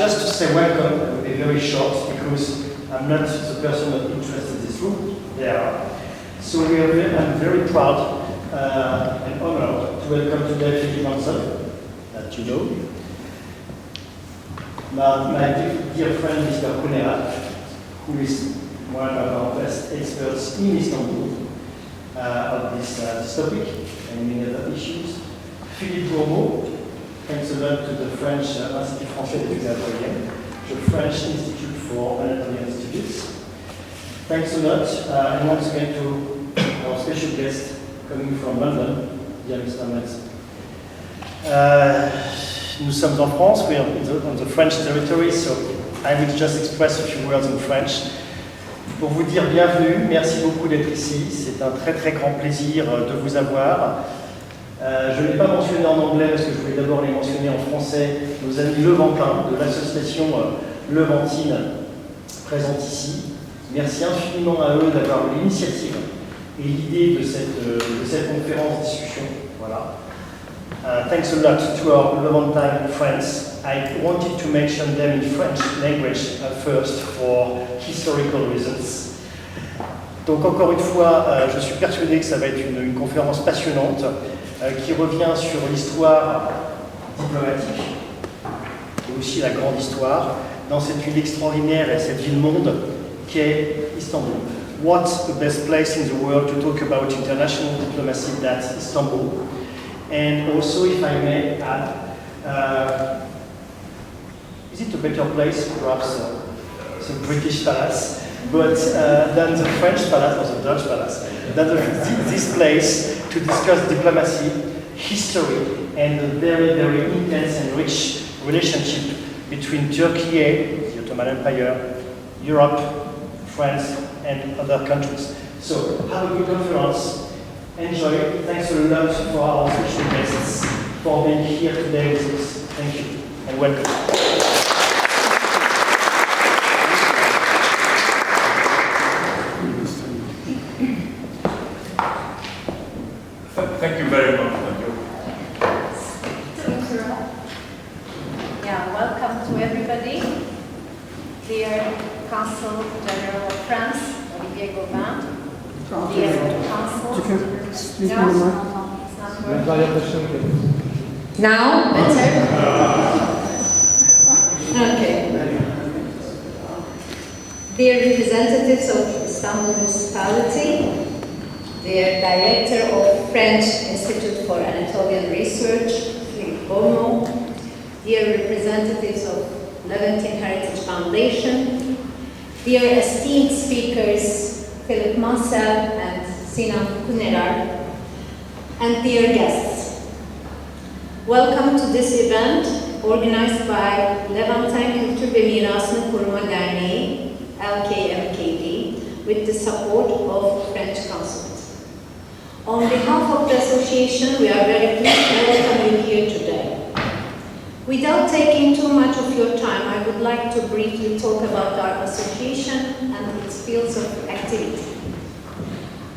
just to say welcome. I will be very short because I'm not the person of interest in this room. They are. So I'm very proud and honored to welcome today Philippe Mansel, that you know. My dear friend, Mr. Kuneralp, who is one of our best experts in Istanbul of this topic and many other issues. Philippe Bourmaud, thanks a lot to the French Institut Français d'études Anatoliennes, the French Institute for Anatolian Studies. Thanks a lot, and once again to our special guest coming from London, dear Mr. Mansel. Nous sommes en France, we are on the French territory, so I will just express a few words in French. Pour vous dire bienvenue, merci beaucoup d'être ici, c'est un très très grand plaisir de vous avoir. Je ne l'ai pas mentionné en anglais parce que je voulais d'abord les mentionner en français, nos amis levantins de l'association Levantine présente ici. Merci infiniment à eux d'avoir eu l'initiative et l'idée de cette conférence discussion. Voilà. Thanks a lot to our Levantine friends. I wanted to mention them in French language first for historical reasons. Donc encore une fois, je suis persuadé que ça va être une conférence passionnante qui revient sur l'histoire diplomatique et aussi la grande histoire dans cette ville extraordinaire et cette ville-monde qu'est Istanbul. What's the best place in the world to talk about international diplomacy than Istanbul? And also, if I may add, is it a better place, perhaps the British Palace, but than the French Palace or the Dutch Palace, than this place to discuss diplomacy, history, and the very, very intense and rich relationship between Turkey, the Ottoman Empire, Europe, France, and other countries. So, have a good conference. Enjoy it. Thanks a lot for our special guests for being here today with us. Thank you and welcome. Thank you very much. Thank you. Yeah, welcome to everybody. Dear Consul General of France, Olivier Gauvin. Dear Consul. Now, better? Okay. Dear representatives of Istanbul municipality, dear director of French Institute for Anatolian Research, Philippe Bourmaud, dear representatives of Levantine Heritage Foundation, dear esteemed speakers, Philippe Mansel and Sinan Kuneralp, and dear guests. Welcome to this event organized by Levantine Kültür ve Mirasını Koruma Derneği, LKMKD, with the support of French Consulate. On behalf of the association, we are very pleased to welcome you here today. Without taking too much of your time, I would like to briefly talk about our association and its fields of activity.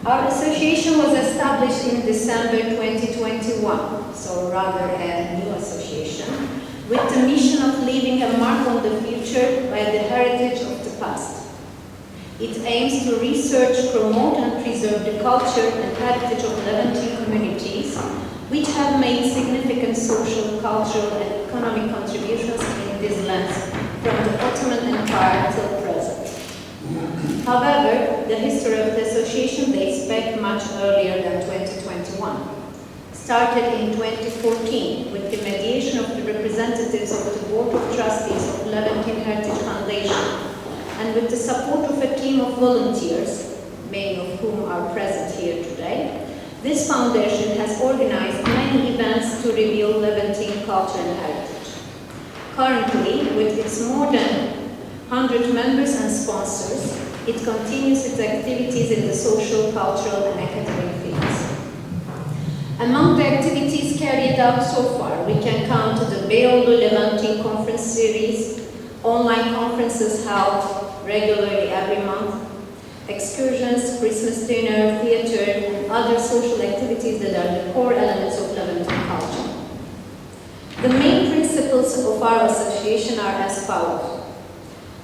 Our association was established in December 2021, so rather a new association, with the mission of leaving a mark on the future by the heritage of the past. It aims to research, promote and preserve the culture and heritage of Levantine communities, which have made significant social, cultural and economic contributions in these lands from the Ottoman Empire till present. However, the history of the association dates back much earlier than 2021. Started in 2014 with the mediation of the representatives of the Board of Trustees of Levantine Heritage Foundation and with the support of a team of volunteers, many of whom are present here today. This foundation has organized many events to reveal Levantine culture and heritage. Currently, with its more than 100 members and sponsors, it continues its activities in the social, cultural and academic fields. Among the activities carried out so far, we can count the Beyoğlu Levantine Conference Series, online conferences held regularly every month, excursions, Christmas dinner, theater, and other social activities that are the core elements of Levantine culture. The main principle principles of our association are as follows.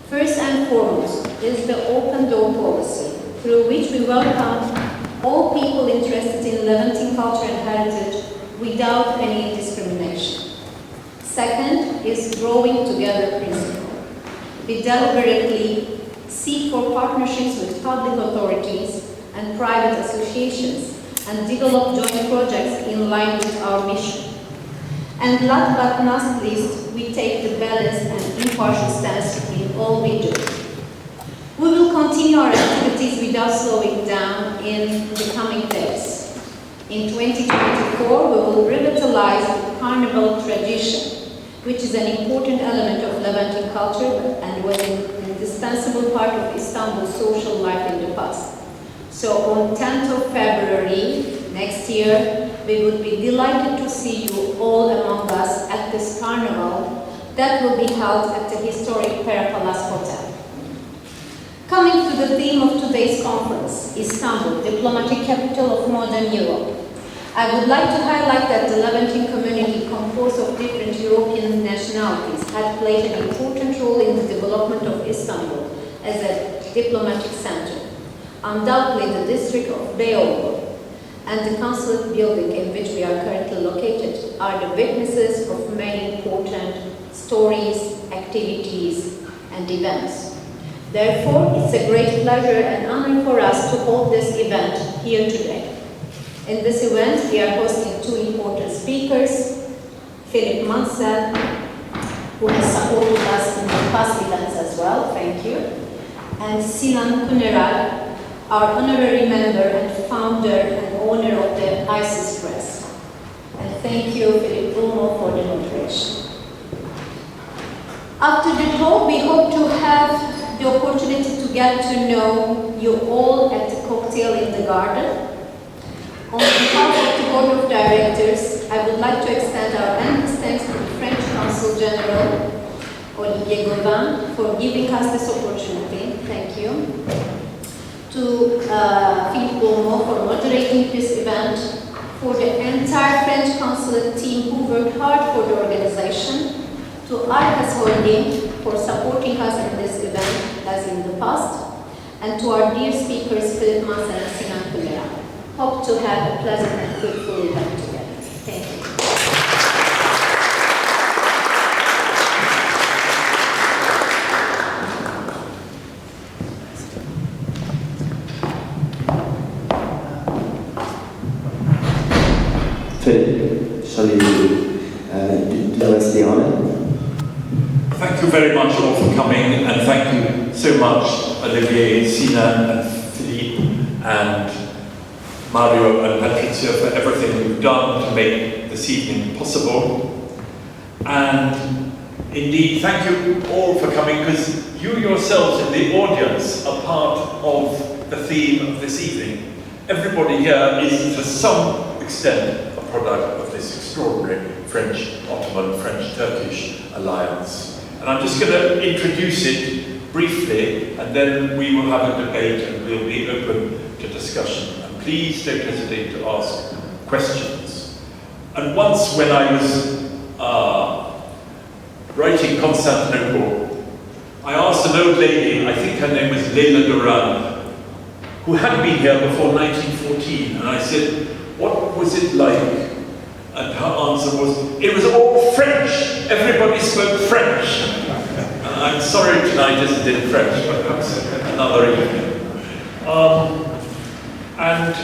First and foremost is the open door policy, through which we welcome all people interested in Levantine culture and heritage without any discrimination. Second is growing together principle. We deliberately seek for partnerships with public authorities and private associations and develop joint projects in line with our mission. And last but not least, we take the balanced and impartial stance in all we do. We will continue our activities without slowing down in the coming days. In 2024, we will revitalize the carnival tradition, which is an important element of Levantine culture and was an indispensable part of Istanbul's social life in the past. So on 10th of February next year, we would be delighted to see you all among us at this carnival that will be held at the historic Pera Palace Hotel. Coming to the theme of today's conference, Istanbul, diplomatic capital of modern Europe. I would like to highlight that the Levantine community, composed of different European nationalities, had played an important role in the development of Istanbul as a diplomatic center. Undoubtedly, the district of Beyoğlu and the consulate building in which we are currently located are the witnesses of many important stories, activities, and events. Therefore, it's a great pleasure and honor for us to hold this event here today. In this event, we are hosting two important speakers, Philippe Mansel, who has supported us in the past events as well, thank you, and Sinan Kuneralp, our honorary member and founder and owner of the ISIS Press. And thank you, Philippe, for the moderation. After the talk, we hope to have the opportunity to get to know you all at the cocktail in the garden. On behalf of the Board of Directors, I would like to extend our endless thanks to the French Consul General, Olivier Gauvin, for giving us this opportunity. Thank you. To Philippe Bourmaud for moderating this event, for the entire French Consulate team who worked hard for the organization, to Arcas Holding for supporting us in this event as in the past, and to our dear speakers Philippe Mansel and Sinan Kuneralp. Hope to have a pleasant and fruitful event together. Thank you. Philippe, shall you do us the honor? Thank you very much all for coming, and thank you so much, Olivier, Sinan, and Philippe, and Mario and Patricia, for everything you've done to make this evening possible. And indeed, thank you all for coming, because you yourselves in the audience are part of the theme of this evening. Everybody here is, to some extent, a product of this extraordinary French-Ottoman, French-Turkish alliance. And I'm just going to introduce it briefly, and then we will have a debate and we'll be open to discussion. And please don't hesitate to ask questions. And once when I was writing Constantinople, I asked an old lady, I think her name was Leila Duran, who had been here before 1914, and I said, what was it like? And her answer was, it was all French. Everybody spoke French. And I'm sorry tonight isn't in French, but perhaps another evening. And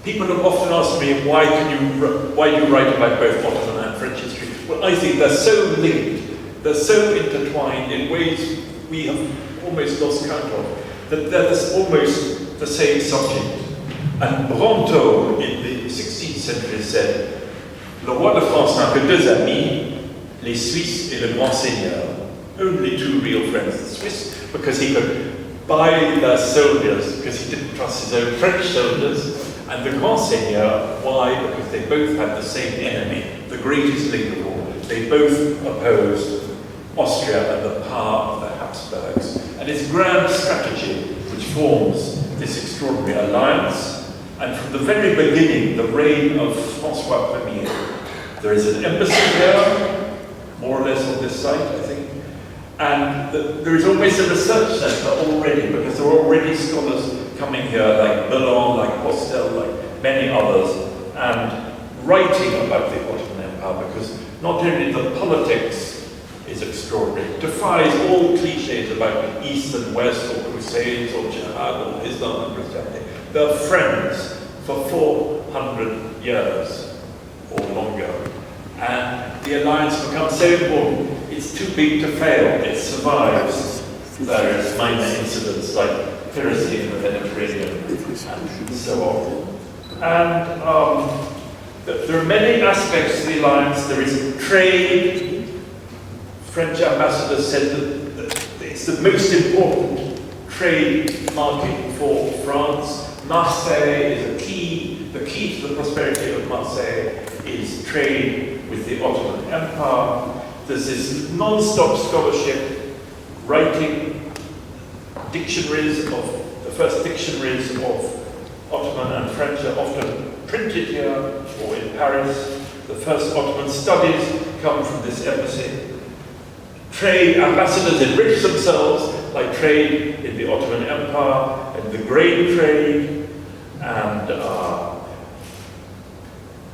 people have often asked me, why do you write about both Ottoman and French history? Well, I think they're so linked, they're so intertwined in ways we have almost lost count of, that they're almost the same subject. And Bourmaud in the 16th century said, Le roi de France n'a que deux amis, les Suisses et le grand seigneur. Only two real friends, the Swiss, because he could buy their soldiers, because he didn't trust his own French soldiers, and the grand seigneur, why? Because they both had the same enemy, the greatest link of all. They both opposed Austria and the power of the Habsburgs. And it's grand strategy which forms this extraordinary alliance. And from the very beginning, the reign of François Ier, There is an embassy here, more or less on this site, I think. And there is almost a research center already, because there are already scholars coming here, like Milan, like Postel, like many others, and writing about the Ottoman Empire, because not only the politics is extraordinary, it defies all cliches about East and West, or Crusades, or Jihad, or Islam and Christianity. They're friends for 400 years or longer. And the alliance becomes so important, it's too big to fail. It survives various minor incidents like piracy in the Mediterranean and so on. And there are many aspects to the alliance. There is trade. French ambassador said that it's the most important trade market for France. Marseille is a key. The key to the prosperity of Marseille is trade with the Ottoman Empire. There's this non-stop scholarship, writing dictionaries of, the first dictionaries of Ottoman and French are often printed here or in Paris. The first Ottoman studies come from this embassy. Trade ambassadors enrich themselves by trade in the Ottoman Empire and the grain trade, and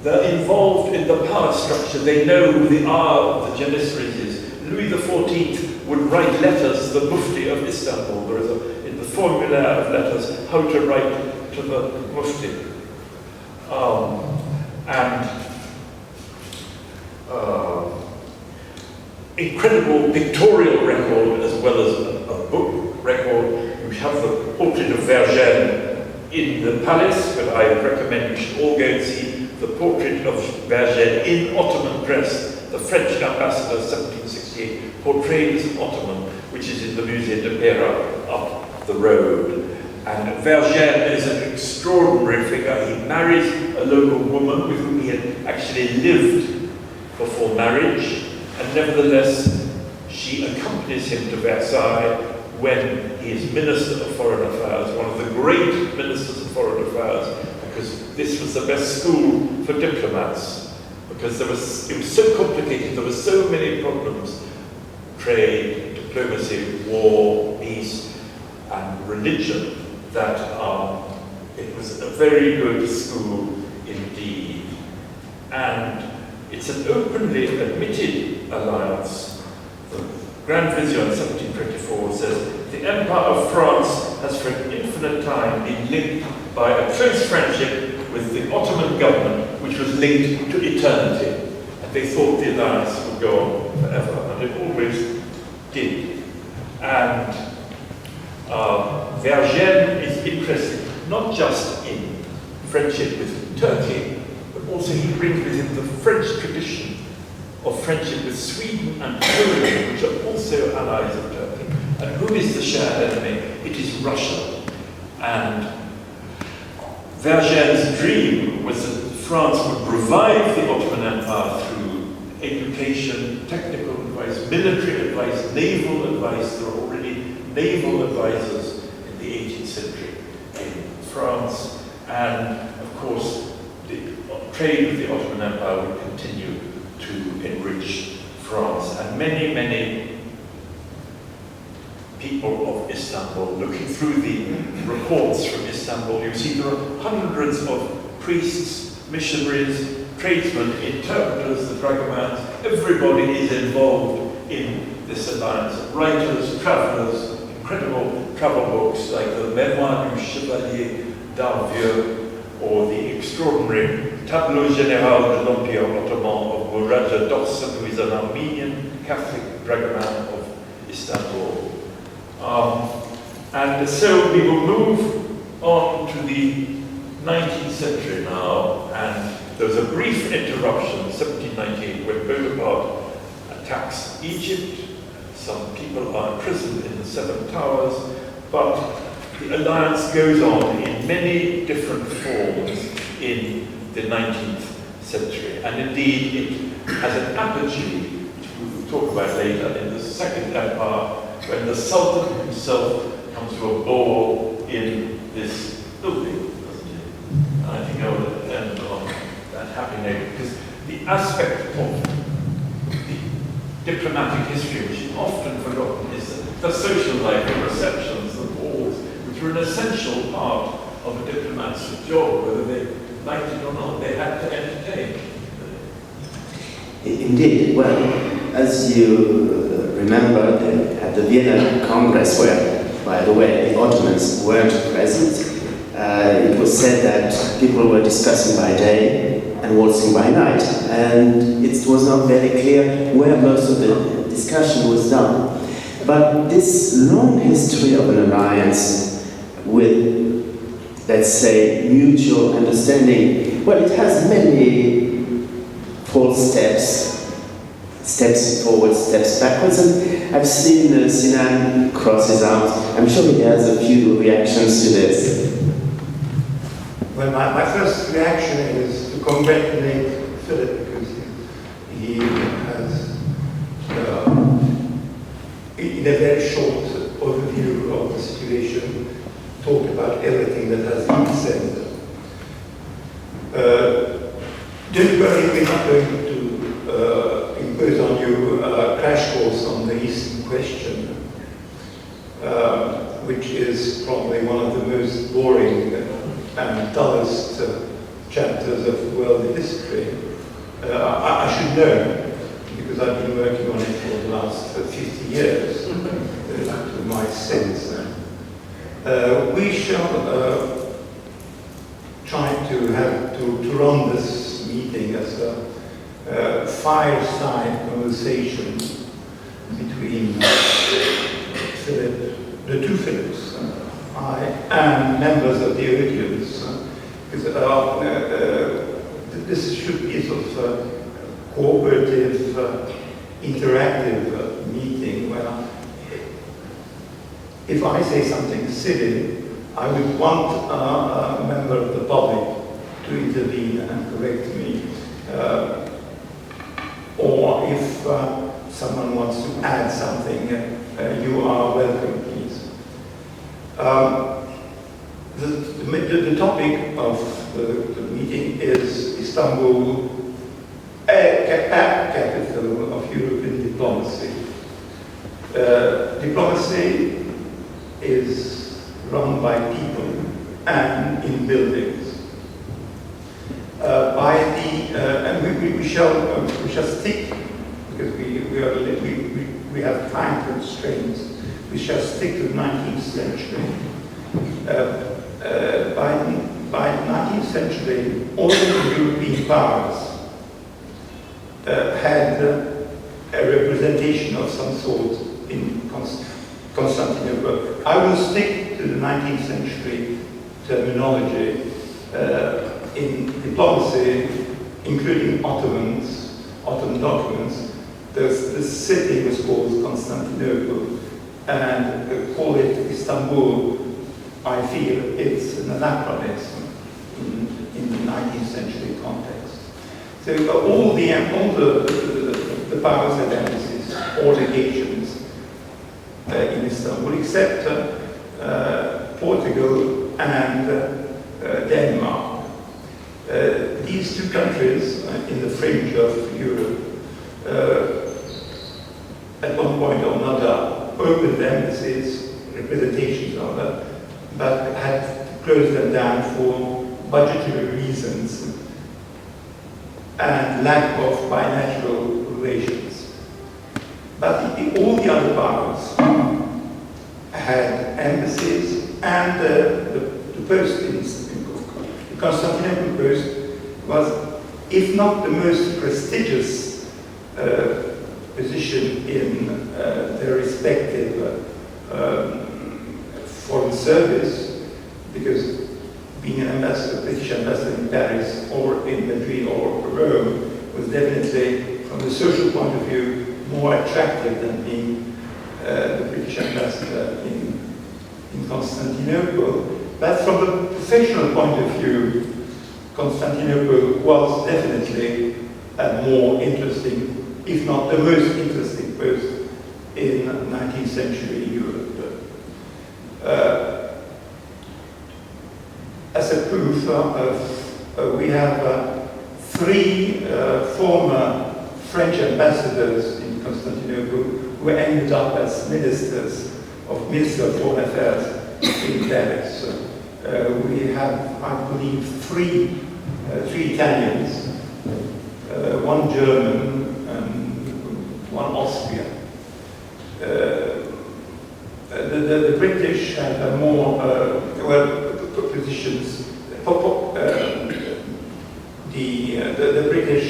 they're involved in the power structure. They know who the R of the Janissaries is. Louis XIV would write letters to the Mufti of Istanbul. There is in the formula of letters how to write to the Mufti. Incredible pictorial record as well as a book record. We have the portrait of Vergennes in the Palais, but I recommend you should all go and see the portrait of Vergennes in Ottoman dress, the French ambassador 1768, portrayed as an Ottoman, which is in the Musée de Pera up the road. And Vergennes is an extraordinary figure. He marries a local woman with whom he had actually lived before marriage, and nevertheless, she accompanies him to Versailles when he is Minister of Foreign Affairs, one of the great ministers of foreign affairs, because this was the best school for diplomats, because it was so complicated, there were so many problems, trade, diplomacy, war, peace, and religion, that it was a very good school indeed. And it's an openly admitted alliance. The Grand Vizier in 1724 says, the Empire of France has for an infinite time been linked by a close friendship with the Ottoman government, which was linked to eternity. And they thought the alliance would go on forever, and it always did. And Vergennes is interested not just in friendship with Turkey, but also he brings with him the French tradition of friendship with Sweden and Poland, which are also allies of Turkey. And who is the shared enemy? It is Russia. And Vergennes' dream was that France would revive the Ottoman Empire through education, technical advice, military advice, naval advice. There were already naval advisors in the 18th century in France. And of course, the trade with the Ottoman Empire would continue to enrich France. And many, many people of Istanbul, looking through the reports from Istanbul, you see there are hundreds of priests, missionaries, tradesmen, interpreters, the dragomans. Everybody is involved in this alliance. Writers, travelers, incredible travel books like the Memoir du Chevalier d'Arvieux, or the extraordinary Tableau Général de l'Empire Ottoman of Murad Dorsen, who is an Armenian Catholic dragoman of Istanbul. And so we will move on to the 19th century now, and there was a brief interruption in 1798 when Bonaparte attacks Egypt. Some people are imprisoned in the Seven Towers, but the alliance goes on in many different forms in the 19th century. And indeed, it has an apogee, which we will talk about later, in the Second Empire, when the Sultan himself comes to a ball in this building, doesn't he? And I think I will end on that happy note, because the aspect of the diplomatic history, which is often forgotten, is the social life, the receptions, the balls, which were an essential part of a diplomat's job, whether they liked it or not. They had to entertain. Indeed. Well, as you remember, at the Vienna Congress, where, by the way, the Ottomans weren't present, it was said that people were discussing by day and waltzing by night, and it was not very clear where most of the discussion was done. But this long history of an alliance with, let's say, mutual understanding, well, it has many false steps forward, steps backwards, and I've seen Sinan cross his arms. I'm sure he has a few reactions to this. Well, my first reaction is to congratulate Philippe, because he has, in a very short overview of the situation, talked about everything that has been said. Don't worry, we're not going to impose on you a crash course on the Eastern question, which is probably one of the most boring and dullest chapters of world history. I should know, because I've been working on it for the last 50 years, to my sense. We shall try to run this meeting as a fireside conversation between Philippe, the two Philips, I, and members of the audience, because this should be a sort of cooperative, interactive meeting where if I say something silly, I would want a member of the public to intervene and correct me. Or if someone wants to add something, you are welcome, please. The topic of the meeting is Istanbul, capital of European diplomacy. Diplomacy is run by people and in buildings. And we shall stick, because we have time constraints. We shall stick to the 19th century. By the 19th century, all the European powers had a representation of some sort in Constantinople. I will stick to the 19th century terminology in diplomacy, including Ottoman documents. The city was called Constantinople, and call it Istanbul. I feel it's an anachronism in the 19th century context. So all the powers had embassies or legations in Istanbul, except Portugal and Denmark. These two countries in the fringe of Europe, at one point or another, opened embassies, representations rather, but had to close them down for budgetary reasons and lack of bilateral relations. But all the other powers had embassies, and the post in Istanbul, the Constantinople post, was, if not the most prestigious position in their respective foreign service, because being an ambassador, British ambassador in Paris or in Madrid or Rome was definitely, from the social point of view, more attractive than being the British ambassador in Constantinople. But from the professional point of view, Constantinople was definitely a more interesting, if not the most interesting post in 19th century Europe. As a proof, we have 3 former French ambassadors in Constantinople who ended up as Minister of Foreign Affairs in Paris. We have, I believe, 3 Italians, 1 German, and 1 Austrian. The British have more positions. The British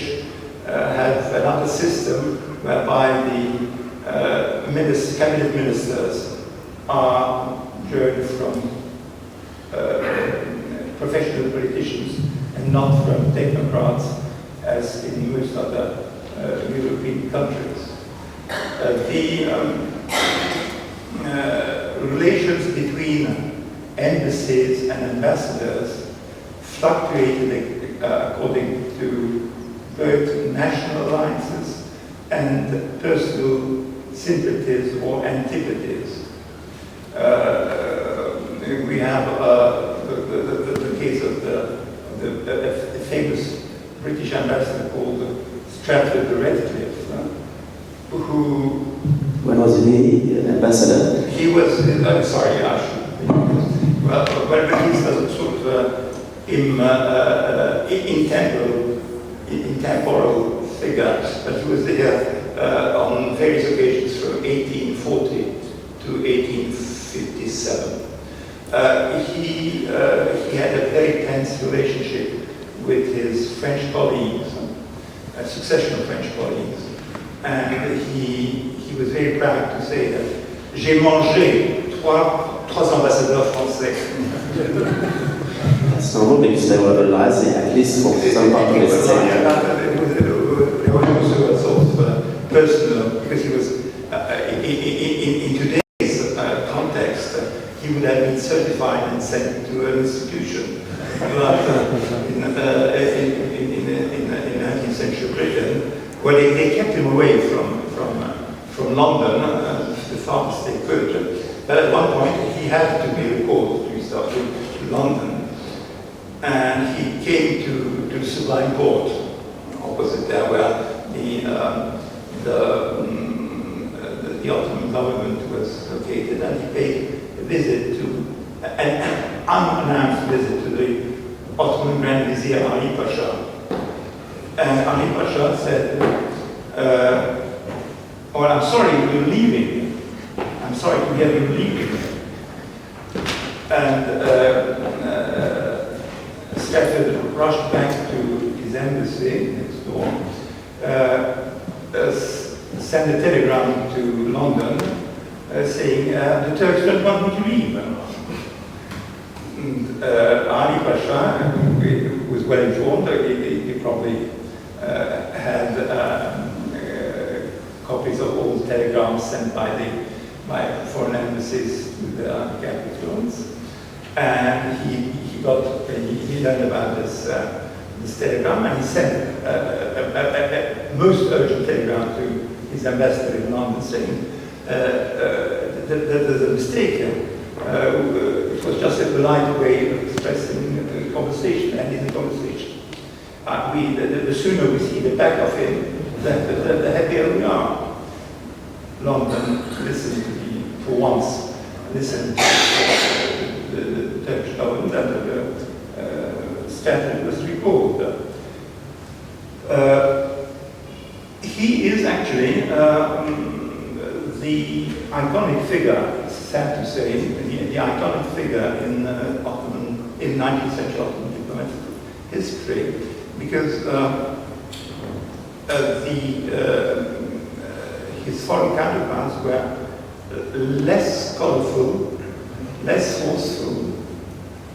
have another system whereby the cabinet ministers are joined from professional politicians and not from technocrats, as in most other European countries. Relations between embassies and ambassadors fluctuated according to both national alliances and personal sympathies or antipathies. We have the case of the famous British ambassador called Stratford Redcliffe, who... When was he ambassador? He was, I'm sorry, I should... Well, he's a sort of intemporal figure, but he was there on various occasions from 1840 to 1857. He had a very tense relationship with his French colleagues, a succession of French colleagues, and he was very proud to say that j'ai mangé trois ambassadeurs français. That's normal because they were allies, at least for some part of his tenure. There was also a sort of personal, because he was, in today's context, he would have been certified and sent to an institution. But in 19th century Britain, well, they kept him away from London the farthest they could. But at one point, he had to be recalled to London, and he came to Sublime Court, opposite there, where the Ottoman government was located, and he paid a visit an unannounced visit to the Ottoman Grand Vizier Ali Pasha. And Ali Pasha said, well, I'm sorry you're leaving. I'm sorry to hear you leaving. And Stratford rushed back to his embassy next door, sent a telegram to London saying, the Turks don't want me to leave. And Ali Pasha, who was well informed, he probably had copies of all the telegrams sent by foreign embassies to the capitals, and he learned about this telegram, and he sent a most urgent telegram to his ambassador in London saying there's a mistake here. It was just a polite way of expressing the conversation, ending the conversation. The sooner we see the back of him, the happier we are. London listened to for once, listened to the Turkish government, and Stratford was recalled. He is actually the iconic figure, it's sad to say, the iconic figure in 19th century Ottoman diplomatic history, because his foreign counterparts were less colorful, less forceful,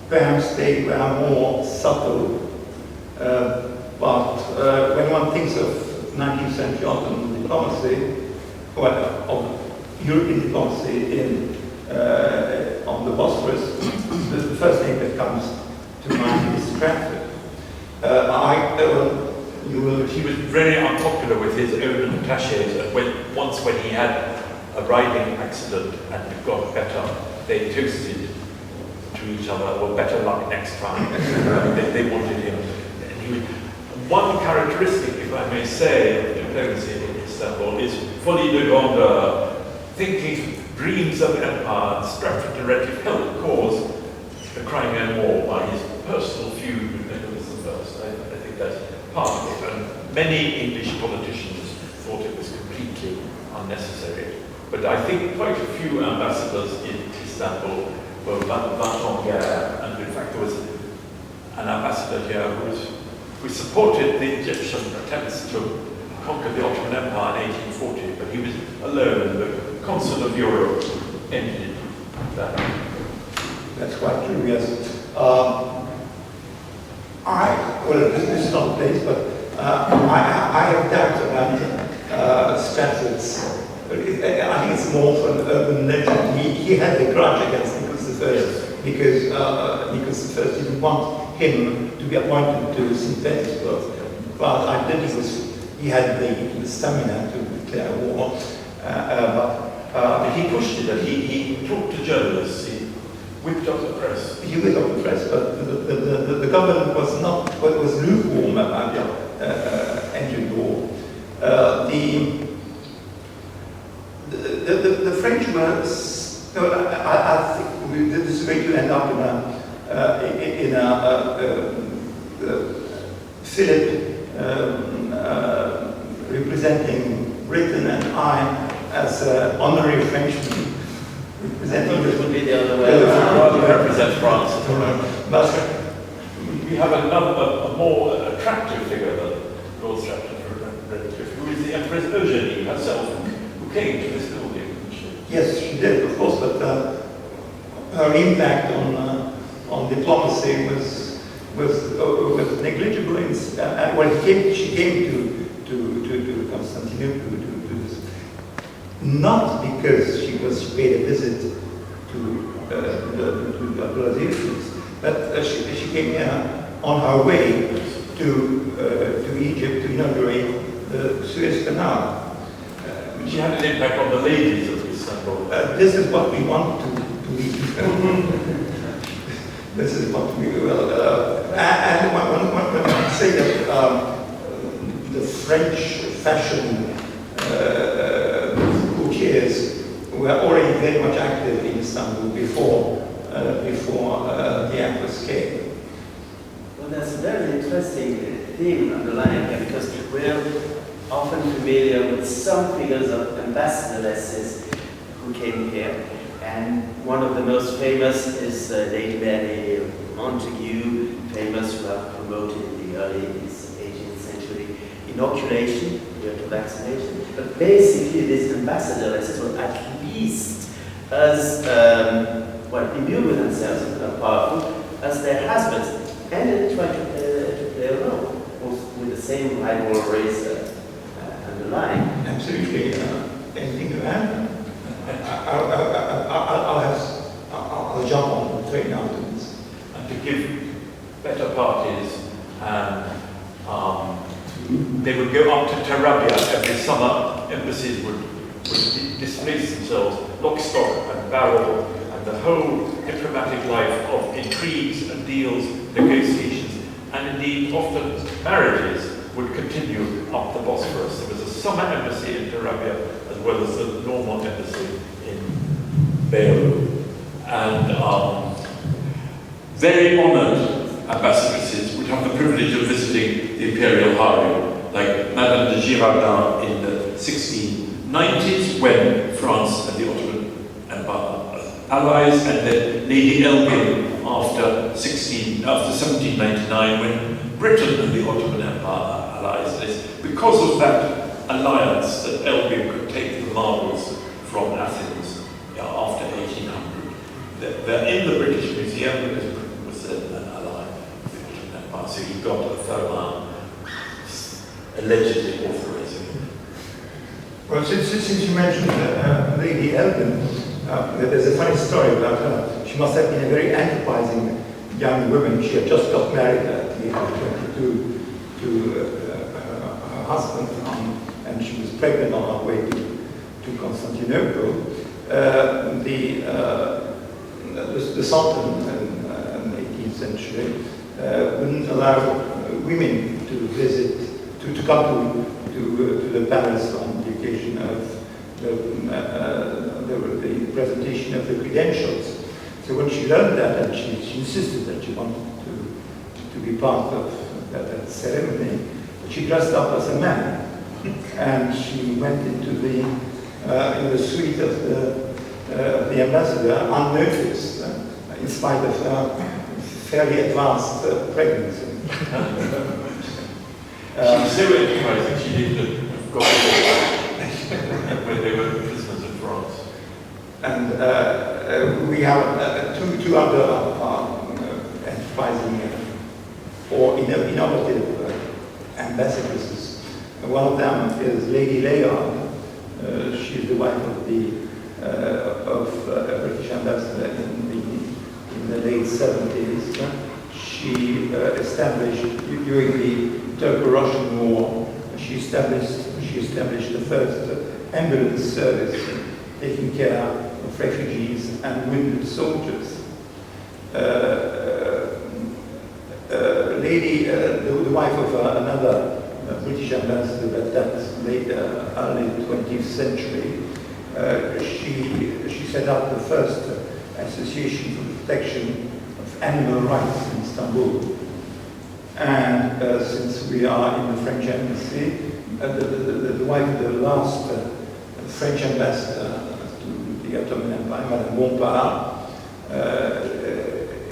perhaps they were more subtle, but when one thinks of 19th century Ottoman diplomacy, well, of European diplomacy on the Bosphorus, the first thing that comes to mind is Stratford. He was very unpopular with his own attachés, and once when he had a riding accident and it got better, they toasted to each other, well, better luck next time. They wanted him. And one characteristic, if I may say, of diplomacy in Istanbul is folie de grandeur, thinking dreams of empire and structured narrative helped cause the Crimean War by his personal feud with Nicholas I. I think that's part of it, and many English politicians thought it was completely unnecessary. But I think quite a few ambassadors in Istanbul were Van-en-Guerre, and in fact there was an ambassador here who supported the Egyptian attempts to conquer the Ottoman Empire in 1840, but he was alone. The Consul of Europe ended that. That's quite true, yes. This is not the place, but I have doubts about Stratford's. I think it's more for an urban legend. He had a grudge against Nicholas I because Nicholas I didn't want him to be appointed to St. Petersburg. But I think he had the stamina to declare war. But he pushed it, and he talked to journalists, he whipped up the press. He whipped up the press, but the government was lukewarm about ending war. The French were, I think this is going to end up in a Philippe representing Britain and I as honorary Frenchman representing it would be the other way around. Represent France. But we have a more attractive figure than Lord Stratford, who is the Empress Eugénie herself, who came to this building. Yes, she did, of course, but her impact on diplomacy was negligible. When she came to Constantinople not because she paid a visit to Abdulaziz, but she came here on her way to Egypt to inaugurate the Suez Canal. She had an impact on the ladies of Istanbul. This is what we want to believe. This is what we will. And when I say that the French fashion courtiers were already very much active in Istanbul before the Empress came. Well, there's a very interesting theme underlying here, because we're often familiar with some figures of ambassadoresses who came here, and one of the most famous is Lady Mary Montagu, famous who have promoted in the early 18th century inoculation, to vaccination. But basically, these ambassadoresses were at least as imbued with themselves and powerful as their husbands, and they tried to play a role, with the same rival race underlying. Absolutely. Anything to add? I'll jump on the train afterwards. And to give better parties, they would go up to Tarabya every summer. Embassies would displace themselves, lock, stock and barrel, and the whole diplomatic life of intrigues and deals, negotiations, and indeed often marriages would continue up the Bosphorus. There was a summer embassy in Tarabya as well as the normal embassy in Beirut. And very honoured ambassadresses would have the privilege of visiting the imperial harem, like Madame de Girardin in the 1690s, when France and the Ottoman Empire allies, and then Lady Elgin after 1799, when Britain and the Ottoman Empire allies. This because of that alliance that Elgin could take the marbles from Athens after 1800. They're in the British Museum because Britain was an ally of the Ottoman Empire, so he got a Fermat allegedly authorizing it. Well, since you mentioned Lady Elgin, there's a funny story about her. She must have been a very enterprising young woman. She had just got married at the age of 22 to her husband, and she was pregnant on her way to Constantinople. The Sultan in the 18th century wouldn't allow women to to visit, to come to the palace on the occasion of the presentation of the credentials. So when she learned that, and she insisted that she wanted to be part of that ceremony, she dressed up as a man, and she went into the suite of the ambassador unnoticed, in spite of her fairly advanced pregnancy. She's so enterprising, she didn't have got when they were prisoners in France. And we have two other enterprising or innovative ambassadresses. One of them is Lady Layard. She is the wife of the British ambassador in the late 70s. She established during the Turco-Russian War. She established the first ambulance service taking care of refugees and wounded soldiers. The wife of another British ambassador at that late early 20th century, she set up the first association for the protection of animal rights in Istanbul. And since we are in the French embassy, the wife of the last French ambassador to the Ottoman Empire, Madame Bourmaud,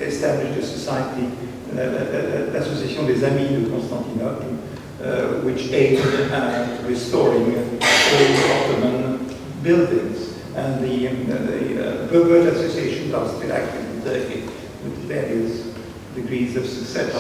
established a society, l'Association des Amis de Constantinople, which aimed at restoring old Ottoman buildings. And the Bourmaud Associations are still active in Turkey with various degrees of success.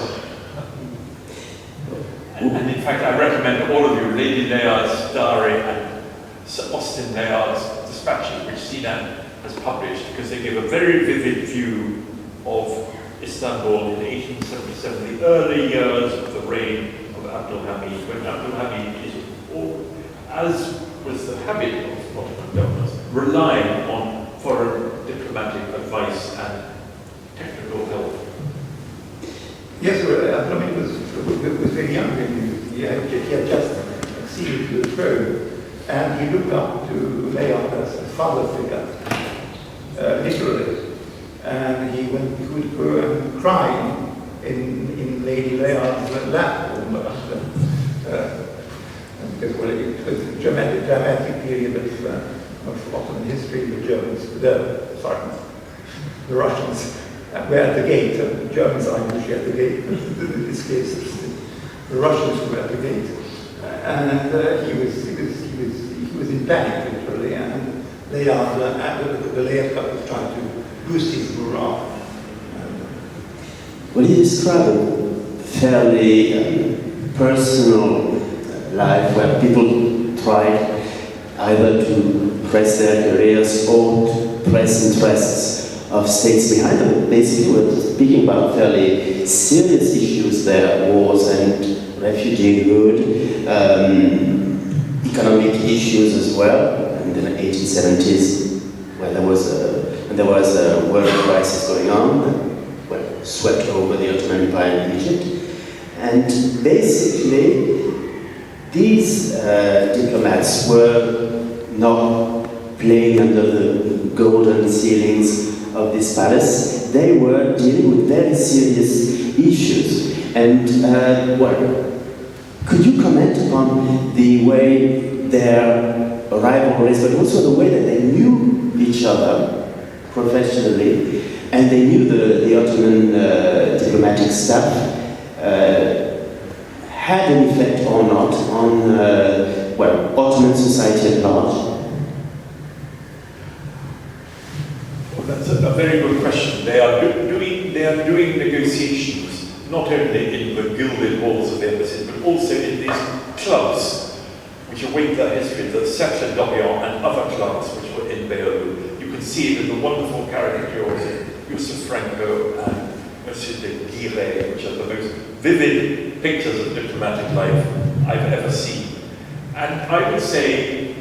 And in fact, I recommend all of you Lady Layard's diary and Sir Austin Layard's dispatches, which Sinan has published, because they give a very vivid view of Istanbul in 1877, the early years of the reign of Abdul Hamid, when Abdul Hamid is, as was the habit of Ottoman governments, relying on foreign diplomatic advice and technical help. Yes, Abdul Hamid was very young when he had just acceded to the throne, and he looked up to Layard as a father figure, literally. And he would go and cry in Lady Layard's lap almost. Because well, it was a dramatic period of Ottoman history. The Germans, the Russians were at the gate, and the Germans are usually at the gate. In this case, the Russians were at the gate, and he was in panic literally. And Layard, the Layard couple tried to boost his morale. Well, he described a fairly personal life where people tried either to press their careers or to press interests of states behind them. Basically, we're speaking about fairly serious issues there: wars and refugeehood, economic issues as well. And in the 1870s, when there was a world crisis going on, well, swept over the Ottoman Empire in Egypt, and basically these diplomats were not playing under the golden ceilings of this palace. They were dealing with very serious issues. And, could you comment upon the way their rivalries, but also the way that they knew each other professionally, and they knew the Ottoman diplomatic staff, had an effect or not on Ottoman society at large? Well, that's a very good question. They are doing negotiations not only in the gilded halls of the embassies, but also in these clubs which await their history, the Cercle d'Orient and other clubs which were in Beirut. You can see it in the wonderful caricatures of Yusuf Franco and Monsieur de Guiret, which are the most vivid pictures of diplomatic life I've ever seen. And I would say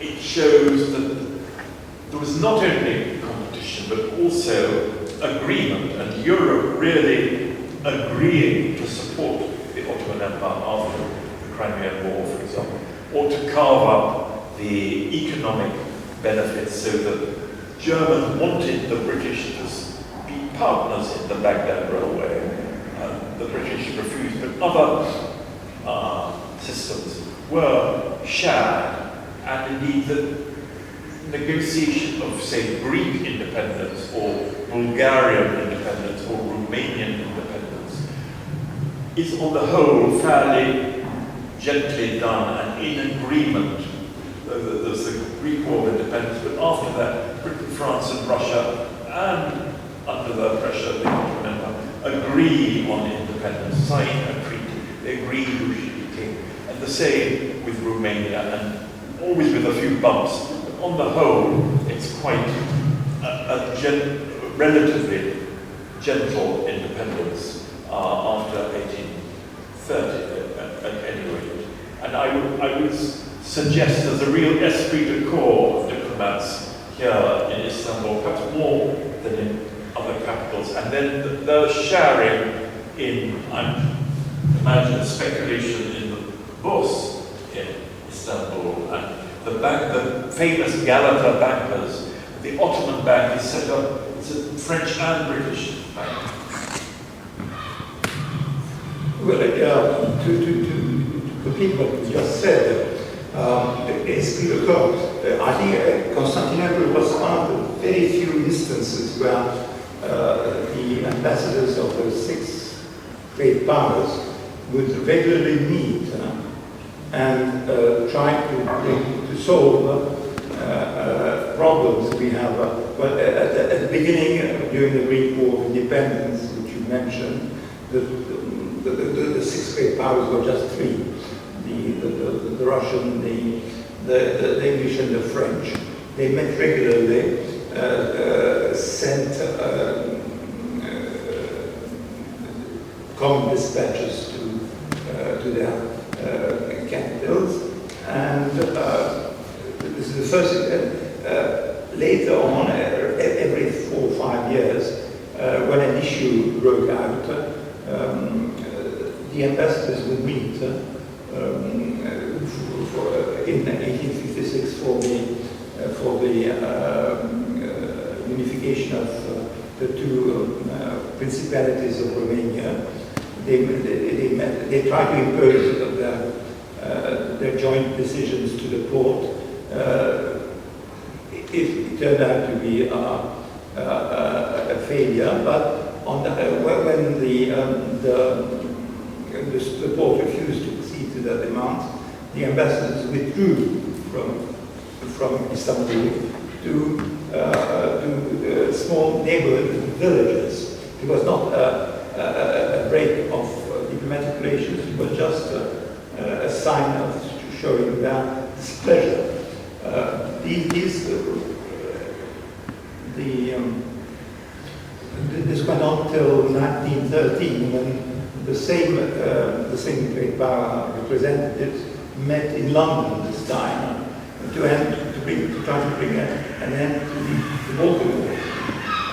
it shows that there was not only competition, but also agreement, and Europe really agreeing to support the Ottoman Ottoman Empire after the Crimean War, for example, or to carve up the economic benefits so that Germans wanted the British to be partners in the Baghdad Railway. The British refused, but other systems were shared, and indeed the negotiation of, say, Greek independence or Bulgarian independence or Romanian independence is on the whole fairly gently done and in agreement. There's the Greek War of Independence, but after that, Britain, France and Russia, and under the pressure of the Ottoman Empire, agree on independence, sign a treaty, they agree who should be king. And the same with Romania, and always with a few bumps. But on the whole, it's quite a relatively gentle independence after 1830 at any rate. And I would suggest there's a real esprit de corps of diplomats here in Istanbul, perhaps more than in other capitals. And then the sharing in, I imagine, speculation in the Bourse in Istanbul, and the famous Galata bankers. The Ottoman Bank is set up, it's a French and British bank. Well, to complete what you just said, esprit de corps, I think Constantinople was one of the very few instances where the ambassadors of the six great powers would regularly meet and try to solve problems we have. Well, at the beginning, during the Greek War of Independence, which you mentioned, the six great powers were just three: the Russian, the English, and the French. They met regularly, sent common dispatches to their capitals, and this is the first. Later on, every 4 or 5 years, when an issue broke out, the ambassadors would meet in 1856 for the unification of the two principalities of Romania. They tried to impose their joint decisions to the court. It turned out to be a failure, but when the court refused to accede to their demands, the ambassadors withdrew from Istanbul to small neighborhood villages. It was not a break of diplomatic relations, it was just a sign of showing their displeasure. This went on till 1913, when the same great power representatives met in London this time to try to bring an end to the Balkan War.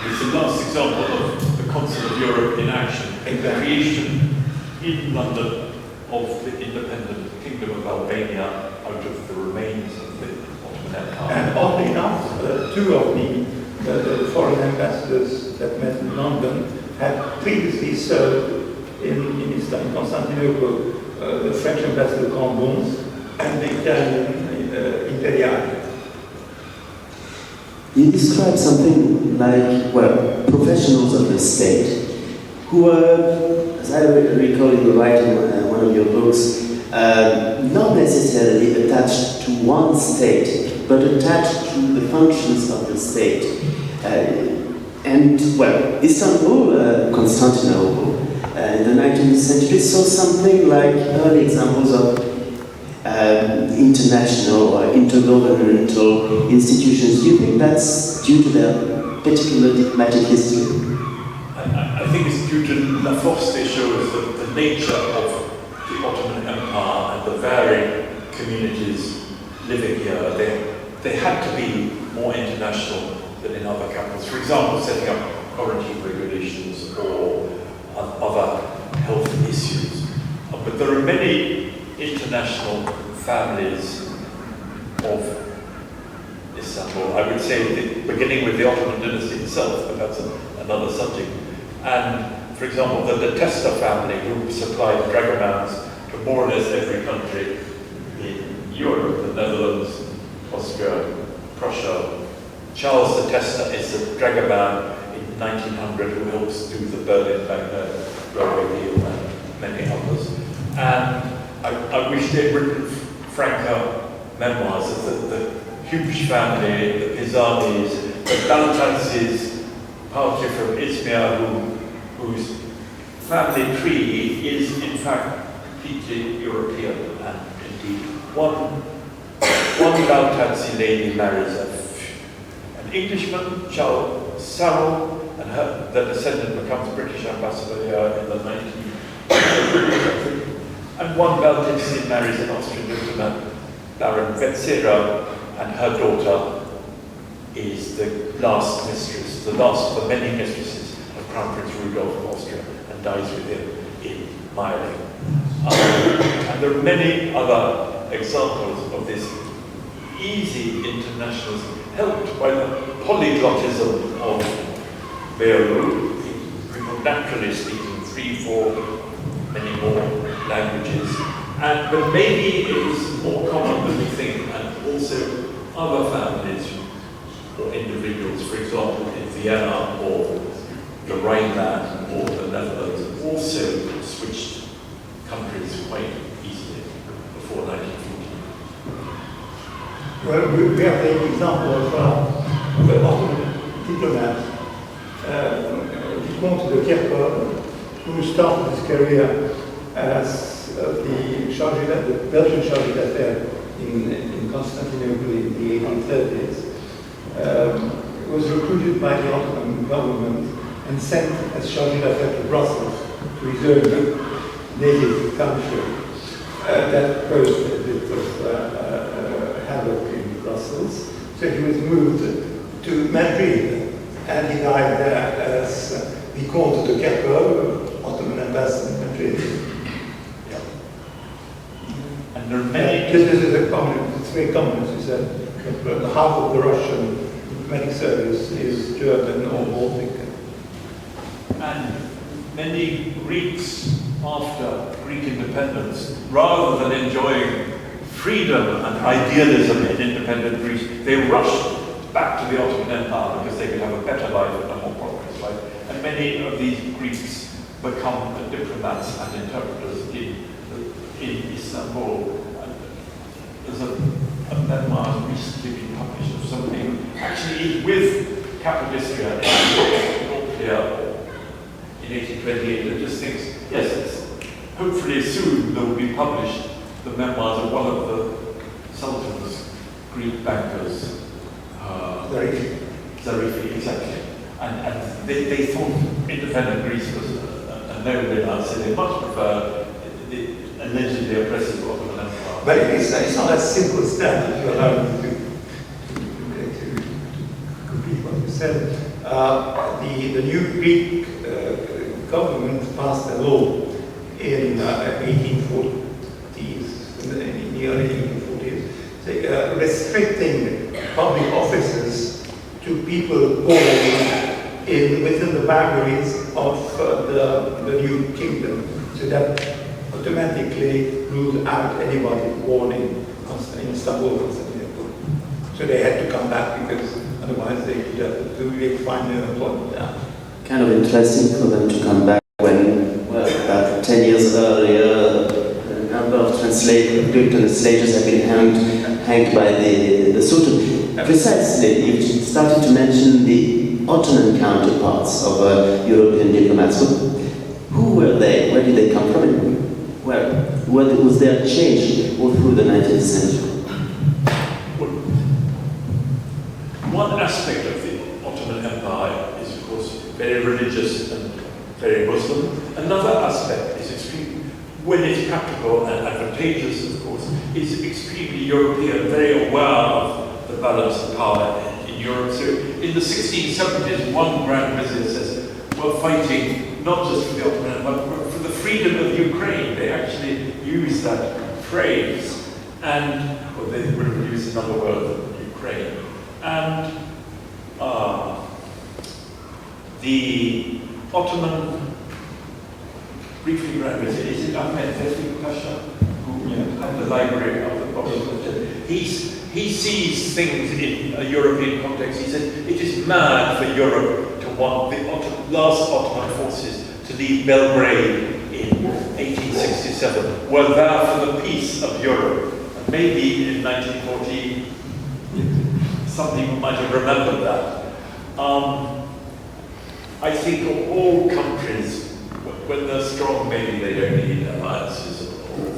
It's the last example of the Council of Europe in action, the creation in London of the independent Kingdom of Albania out of the remains of the Ottoman Empire. And oddly enough, two of the foreign ambassadors that met in London had previously served in Constantinople, the French ambassador Cambon and the Italian Imperiale. You describe something like, well, professionals of the state who were, as I recall in the writing one of your books, not necessarily attached to one state, but attached to the functions of the state. And, well, Istanbul, Constantinople, in the 19th century saw something like early examples of international or intergovernmental institutions. Do you think that's due to their particular diplomatic history? I think it's due to la force des choses, the nature of the Ottoman Empire and the varied communities living here. They had to be more international than in other capitals. For example, setting up quarantine regulations or other health issues. But there are many international families of Istanbul. I would say, beginning with the Ottoman dynasty itself, but that's another subject. And, for example, the Testa family, who supplied dragomans to more or less every country in Europe, the Netherlands, Austria, Prussia. Charles the Testa is a dragoman in 1900 who helps do the Berlin-Baghdad railway deal and many others. And I wish they'd written franker memoirs of the huge family, the Pisanis, the Baltansis, partly from Izmir, whose family tree is in fact completely European, and indeed one Baltansi lady marries an Englishman, Charles Sarrel, and the descendant becomes British ambassador here in the 19th. And one Baltansi marries an Austrian diplomat, Baron Wetzera, and her daughter is the last mistress, the last of the many mistresses of Crown Prince Rudolf of Austria, and dies with him in Meiling. And there are many other examples of this easy internationalism, helped by the polyglottism of Beirut, people naturally speaking 3, 4, many more languages. But maybe it was more common than we think, and also other families or individuals, for example, in Vienna or the Rhineland or the Netherlands, also switched countries quite easily before 1940. Well, we have the example of the Ottoman diplomat, Vicomte de Kerkhove, who started his career as the Belgian chargé d'affaires in Constantinople in the 1830s, was recruited by the Ottoman government and sent as chargé d'affaires to Brussels, to his own native country. That caused a bit of havoc in Brussels. So he was moved to Madrid, and he died there as Vicomte de Kerkhove, Ottoman ambassador in Madrid. And there are many... This is it's very common, as you said. Half of the Russian diplomatic service is German or Baltic. And many Greeks, after Greek independence, rather than enjoying freedom and idealism in independent Greece, they rushed back to the Ottoman Empire because they could have a better life and a more prosperous life. And many of these Greeks become diplomats and interpreters in Istanbul. And there's a memoir recently been published of somebody who actually is with Capodistria in Austria in 1828 and just thinks, yes, hopefully soon there will be published the memoirs of one of the Sultan's Greek bankers, Zarifi, exactly. And they thought independent Greece was a no-winner, so they much prefer the allegedly oppressive Ottoman Empire. But it's not as simple as that, if you allow me to complete what you said. The new Greek government passed a law in 1840s, in the early 1840s, restricting public offices to people born within the boundaries of the new kingdom. So that automatically ruled out anybody born in Istanbul, Constantinople. So they had to come back because otherwise they could find no employment there. Kind of interesting for them to come back when, well, about 10 years earlier, a number of Greek translators have been hanged by the Sultan. Precisely, you started to mention the Ottoman counterparts of European diplomats. Who were they? Where did they come from? Was there a change all through the 19th century? One aspect of the Ottoman Empire is, of course, very religious and very Muslim. Another aspect is extremely, when it's practical and advantageous, of course, is extremely European, very aware of the balance of power in Europe. So in the 1670s, one Grand Vizier says, we're fighting not just for the Ottoman Empire, but for the freedom of Ukraine. They actually use that phrase, and well, they would have used another word than Ukraine. And the Ottoman, briefly ran, is it Ahmed Vefik Pasha, who had the library of the Prophet? He sees things in a European context. He said, it is mad for Europe to want the last Ottoman forces to leave Belgrade in 1867, were there for the peace of Europe. And maybe in 1940, some people might have remembered that. I think all countries, when they're strong, maybe they don't need alliances at all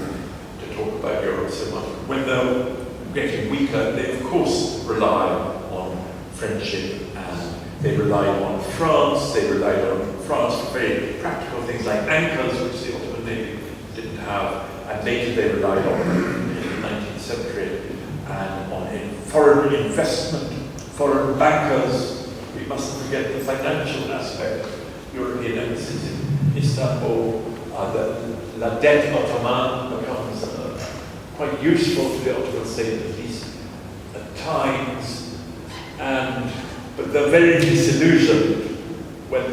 to talk about Europe so much. When they're getting weaker, they of course rely on friendship, and they relied on France. They relied on France for very practical things like anchors, which the Ottoman Navy didn't have, and later they relied on in the 19th century, and on foreign investment, foreign bankers. We mustn't forget the financial aspect. European embassies in Istanbul, la dette ottomane becomes quite useful to the Ottoman state, at least at times, but they're very disillusioned when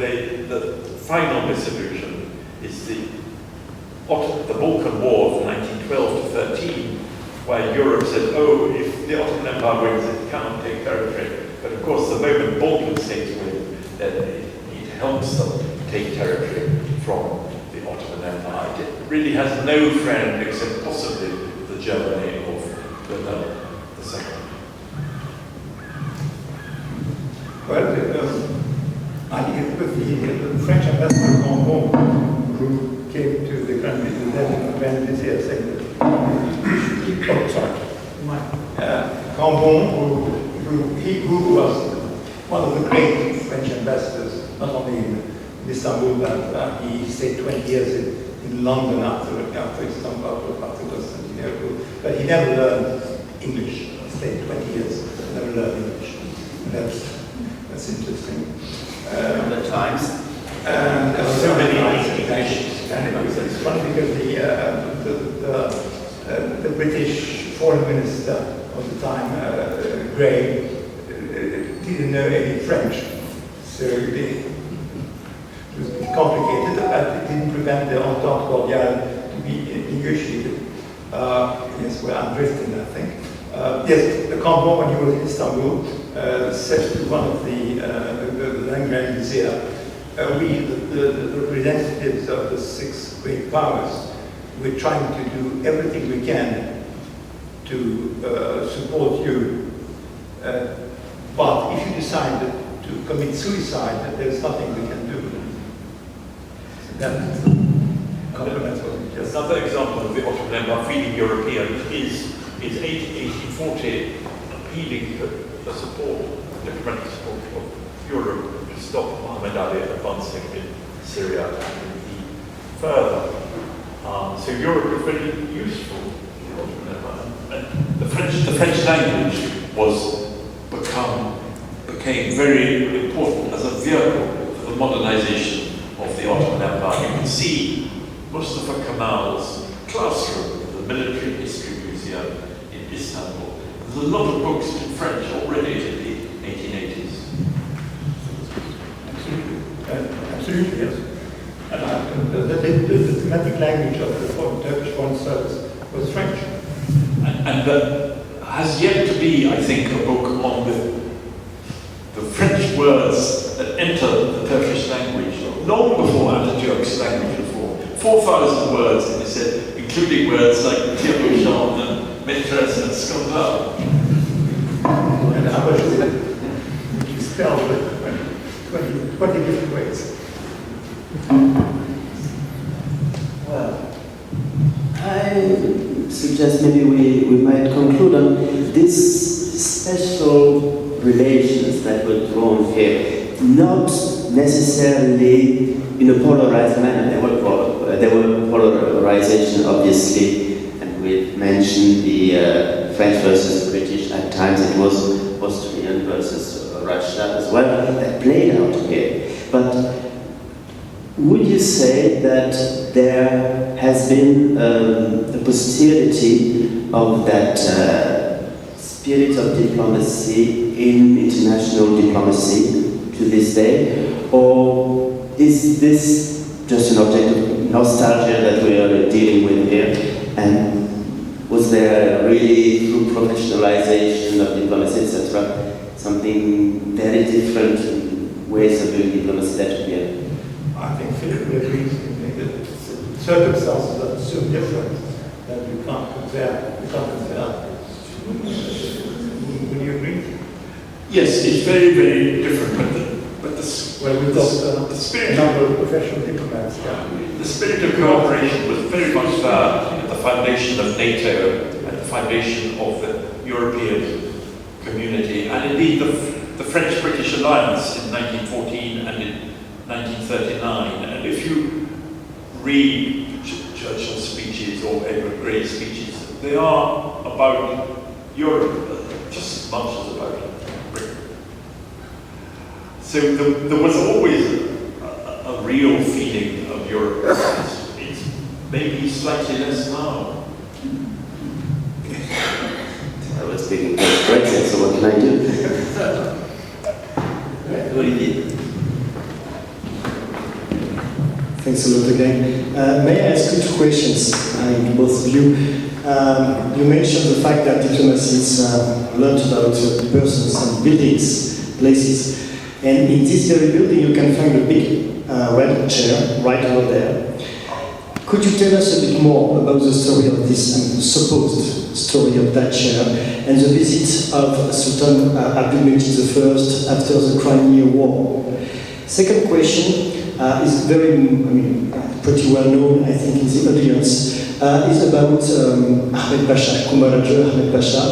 the final disillusion is the Balkan War of 1912 to 13, where Europe said, oh, if the Ottoman Empire wins, it cannot take territory. But of course, the moment Balkan states win, then it helps them take territory from the Ottoman Empire. It really has no friend except possibly the Germany of Wilhelm II. Well, I think with the French ambassador Bourmaud, who came to the country and then went this year saying Cambon, who was one of the great French ambassadors, not only in Istanbul, but he stayed 20 years in London after Istanbul, after Constantinople, but he never learned English. He stayed 20 years, never learned English. That's interesting. The times. And there were so many English. And it's funny because the British foreign minister of the time, Grey, didn't know any French, so it was complicated, but it didn't prevent the Entente Cordiale to be negotiated. Yes, well, I'm drifting, I think. Yes, the Cambon, when he was in Istanbul, said to one of the Grand Museum, we, the representatives of the 6 great powers, we're trying to do everything we can to support you. But if you decide to commit suicide, there's nothing we can do. That complements what we just. Another example of the Ottoman Empire feeling European is 1840 appealing for the support, diplomatic support of Europe to stop Muhammad Ali advancing in Syria and further. So Europe was very useful to the Ottoman Empire. And the French language became very important as a vehicle for the modernization of the Ottoman Empire. You can see Mustafa Kemal's classroom in the Military History Museum in Istanbul. There's a lot of books in French already in the 1880s. Absolutely, yes. And the thematic language of the Turkish Foreign Service was French. And there has yet to be, I think, a book on the French words that enter the Turkish language long before Atatürk's language reform. 4,000 words, and they said, including words like Tirochan and Maîtresse and Scandale. And others which is spelled with 20 different ways. Well, I suggest maybe we might conclude on this special relations that were drawn here, not necessarily in a polarized manner. There were polarization, obviously, and we mentioned the French versus British. At times it was Austrian versus Russia as well. That played out here. But would you say that there has been the possibility of that spirit of diplomacy in international diplomacy to this day, or is this just an object of nostalgia that we are dealing with here? And was there really, through professionalization of diplomacy, etc., something very different in ways of doing diplomacy that would be I think Philippe will agree with me that circumstances are so different that we can't compare. Would you agree? Yes, it's very, very different, but the We've got the spirit a number of professional diplomats. the spirit of cooperation was very much there at the foundation of NATO, at the foundation of the European community, and indeed the French-British alliance in 1914 and in 1939. And if you read Churchill's speeches or Edward Grey's speeches, they are about Europe just as much as about Britain. So there was always a real feeling of Europe. It's maybe slightly less now. I was speaking about Brexit, so what can I do? Olivier. Thanks a lot again. May I ask you two questions, both of you? You mentioned the fact that diplomacy is a lot about persons and buildings, places. And in this very building, you can find a big red chair right over there. Could you tell us a bit more about the story of this supposed story of that chair and the visit of Sultan Abdulmejid I after the Crimean War? Second question is very, pretty well known, I think, in the audience, is about Ahmed Pasha, Kuneralp Ahmed Pasha.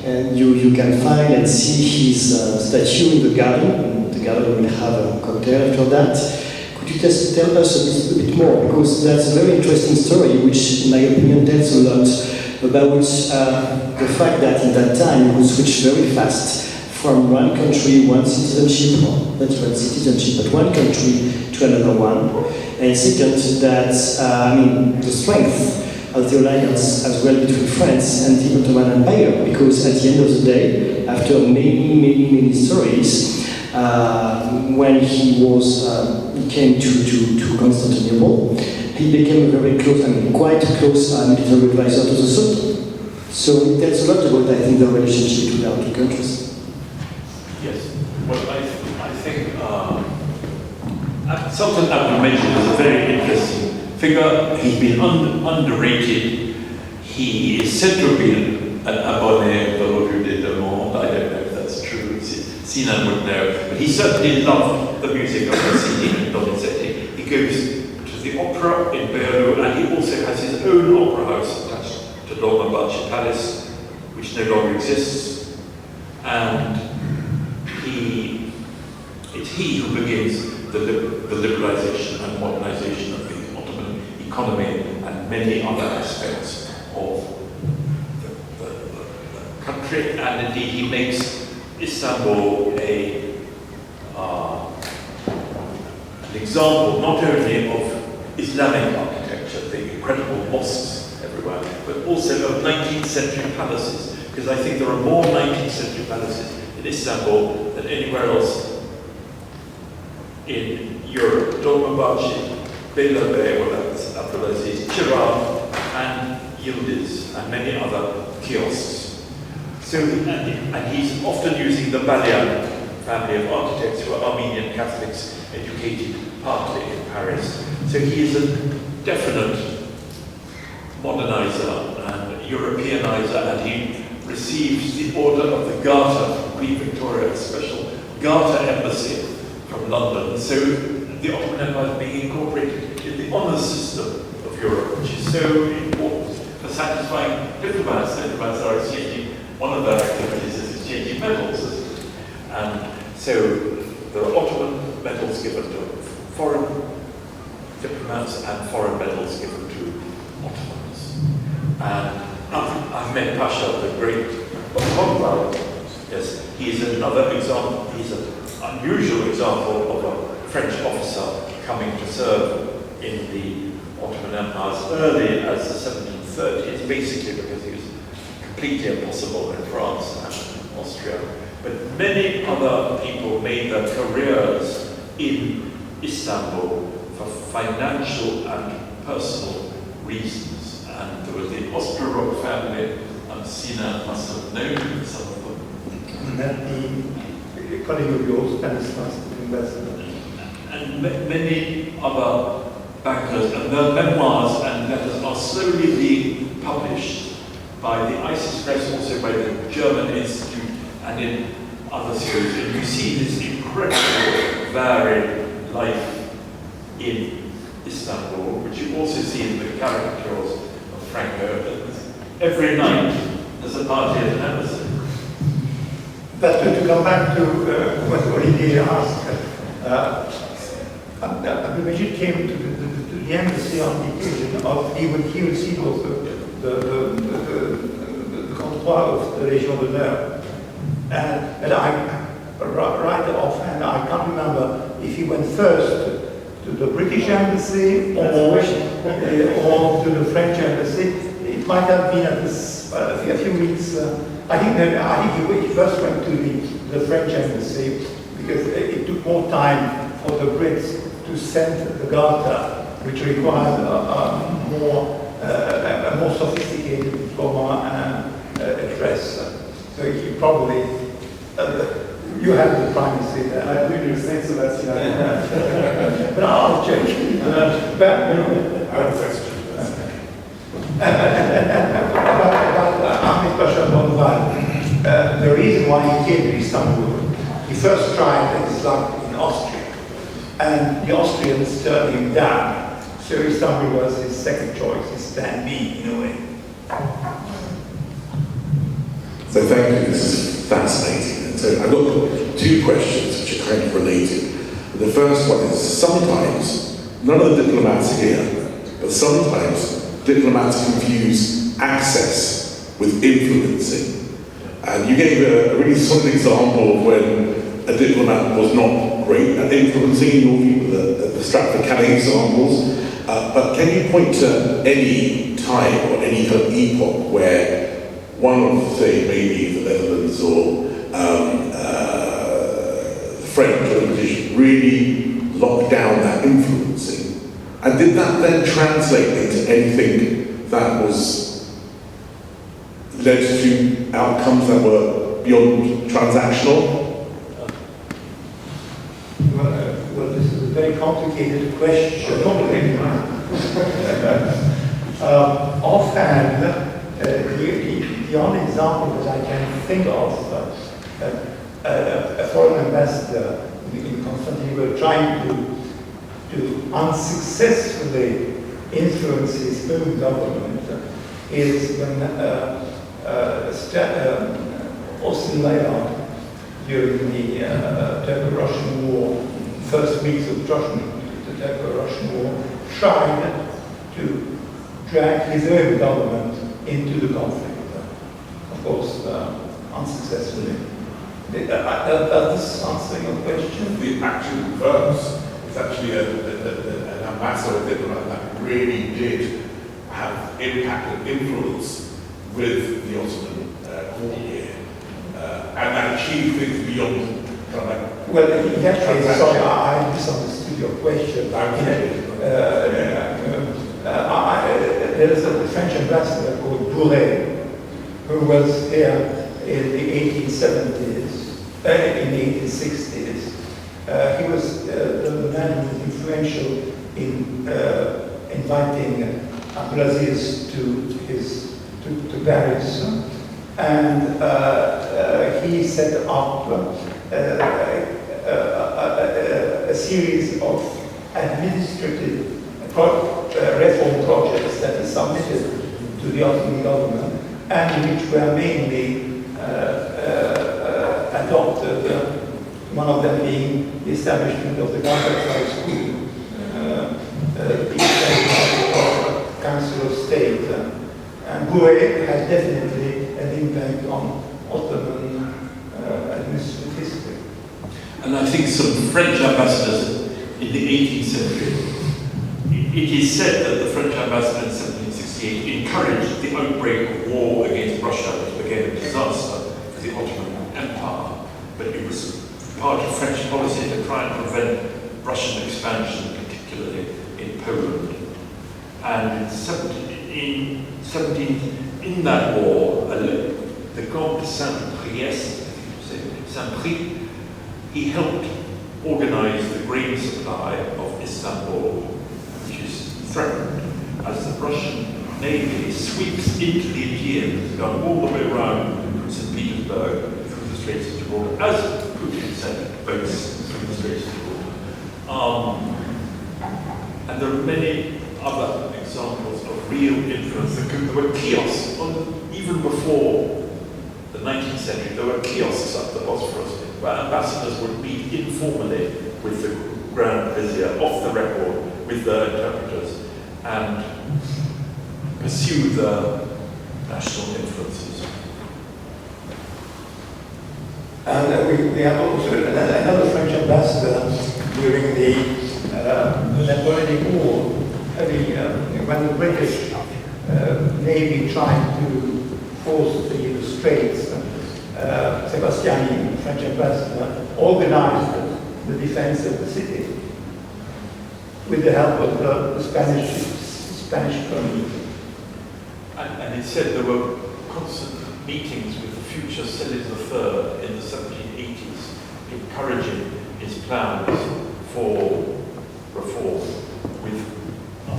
And you can find and see his statue in the garden. The garden will have a cocktail after that. Could you just tell us a bit more? Because that's a very interesting story, which, in my opinion, tells a lot about the fact that in that time you could switch very fast from one country, one citizenship, not one citizenship, but one country to another one. And second, that the strength of the alliance as well between France and the Ottoman Empire, because at the end of the day, after many stories, when he came to Constantinople, he became a very close, quite close military advisor to the Sultan. So it tells a lot about, I think, the relationship between our two countries. Yes, well, I think Sultan Abdulmejid is a very interesting figure. He's been underrated. He is said to have been an abonné of the Revue des Deux Mondes. I don't know if that's true. Sinan would know. But he certainly loved the music of Rossini and Donizetti. He goes to the opera in Berlin, and he also has his own opera house attached to Dolmabahce Palace, which no longer exists. And it's he who begins the liberalization and modernization of the Ottoman economy and many other aspects of the country. And indeed, he makes Istanbul an example not only of Islamic architecture, the incredible mosques everywhere, but also of 19th century palaces, because I think there are more 19th century palaces in Istanbul than anywhere else in Europe. Dolmabahce, Beylerbeyi, Abdulaziz, Chirag, and Yildiz, and many other kiosks. So, and he's often using the Balian family of architects who are Armenian Catholics, educated partly in Paris. So he is a definite modernizer and Europeanizer, and he receives the order of the Garter from Queen Victoria, a special Garter embassy from London. So the Ottoman Empire is being incorporated in the honours system of Europe, which is so important for satisfying diplomats. Diplomats are exchanging, one of their activities is exchanging medals. And so there are Ottoman medals given to foreign diplomats and foreign medals given to Ottomans. And Ahmed Pasha, the great Bourmaud, yes, he is another example. He's an unusual example of a French officer coming to serve in the Ottoman Empire as early as the 1730s, basically because he was completely impossible in France and Austria. But many other people made their careers in Istanbul for financial and personal reasons. And there was the Osterrock family, and Sinan must have known some of them. And then the colleague of yours, Stanislas, investor. And many other bankers, and their memoirs and letters are slowly being published by the ISIS Press, also by the German Institute, and in other series. And you see this incredible varied life in Istanbul, which you also see in the caricatures of Franco. Every night there's a party at an embassy. But to come back to what Olivier asked, Abdelmajid came to the embassy on the occasion of he would see also the comptoir of the Légion d'honneur. And I, right offhand, I can't remember if he went first to the British embassy or to the French embassy. It might have been at this, a few weeks. I think he first went to the French embassy because it took more time for the Brits to send the Garter, which required a more sophisticated diploma address. So he probably, you have the primacy there. I agree with you, Saint Sebastian. But I'll check. But, I have a question. about Ahmed Pasha Bonval, the reason why he came to Istanbul, he first tried his luck in Austria, and the Austrians turned him down. So Istanbul was his second choice, his plan B in a way. So thank you, this is fascinating. And so I've got two questions which are kind of related. The first one is sometimes, none of the diplomats are here, but sometimes diplomats confuse access with influencing. And you gave a really solid example of when a diplomat was not great at influencing, in your view, the Stratford Canning examples. But can you point to any time or any kind of epoch where one of, say, maybe the Netherlands or the French or the British really locked down that influencing? And did that then translate into anything that was led to outcomes that were beyond transactional? Well, this is a very complicated question. Offhand, the only example that I can think of, a foreign ambassador in Constantinople trying to unsuccessfully influence his own government is when Austin Layard, during the Turco-Russian War, first weeks of the Turco-Russian War, tried to drag his own government into the conflict. Of course, unsuccessfully. Does this answer your question? The actual verbs is actually an ambassador diplomat that really did have impact and influence with the Ottoman court here, and that achieved things beyond kind of like. Well, in that case, sorry, I misunderstood your question. There is a French ambassador called Bourmaud, who was here in the 1870s, in the 1860s. He was the man who was influential in inviting Abdulaziz to Paris, and he set up a series of administrative reform projects that he submitted to the Ottoman government, and which were mainly adopted, one of them being the establishment of the Galatasaray School, the Council of State. And Bourmaud had definitely an impact on Ottoman administrative history. And I think some French ambassadors in the 18th century, it is said that the French ambassador in 1768 encouraged the outbreak of war against Russia, which became a disaster for the Ottoman Empire. But it was part of French policy to try and prevent Russian expansion, particularly in Poland. And in that war, the Comte de Saint-Prix, he helped organize the grain supply of Istanbul, which is threatened as the Russian Navy sweeps into the Aegean, gone all the way around from St. Petersburg through the Straits of Gibraltar, as Putin sent boats through the Straits of Gibraltar. And there are many other examples of real influence. There were kiosks, even before the 19th century, there were kiosks up the Bosphorus where ambassadors would meet informally with the Grand Vizier, off the record, with their interpreters, and pursue their national influences. And we have also another French ambassador during the Napoleonic War. When the British Navy tried to force the Straits, Sebastiani, French ambassador, organized the defense of the city with the help of the Spanish colony. And it said there were constant meetings with the future Philippe III in the 1780s, encouraging his plans for reform, with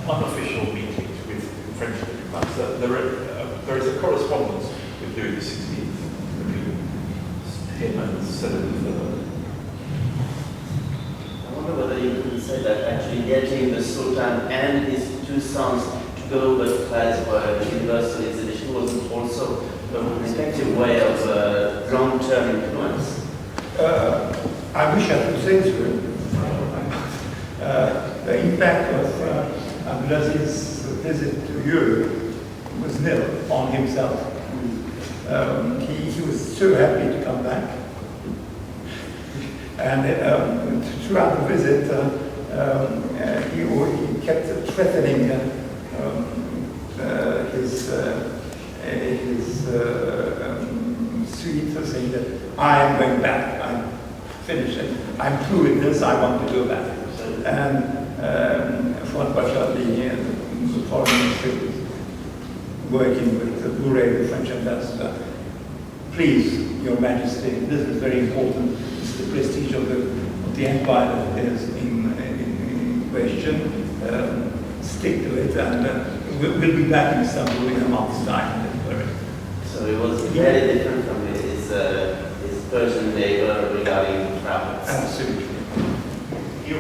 unofficial meetings with French diplomats. There is a correspondence with Louis XVI between him and Philippe III. I wonder whether you could say that actually getting the Sultan and his two sons to go over to Palais for a universal exhibition wasn't also an effective way of long-term influence? I wish I could say so. The impact of Abdulaziz's visit to Europe was nil on himself. He was so happy to come back. And throughout the visit, he kept threatening his suite, saying that I am going back, I'm finished, I'm through with this, I want to go back. And Fuad Pasha, the foreign minister, was working with Bourmaud, the French ambassador. Please, Your Majesty, this is very important. It's the prestige of the empire that is in question. Stick to it, and we'll be back in Istanbul in a month's time. So it was very different from his Persian neighbor regarding travel. Absolutely. He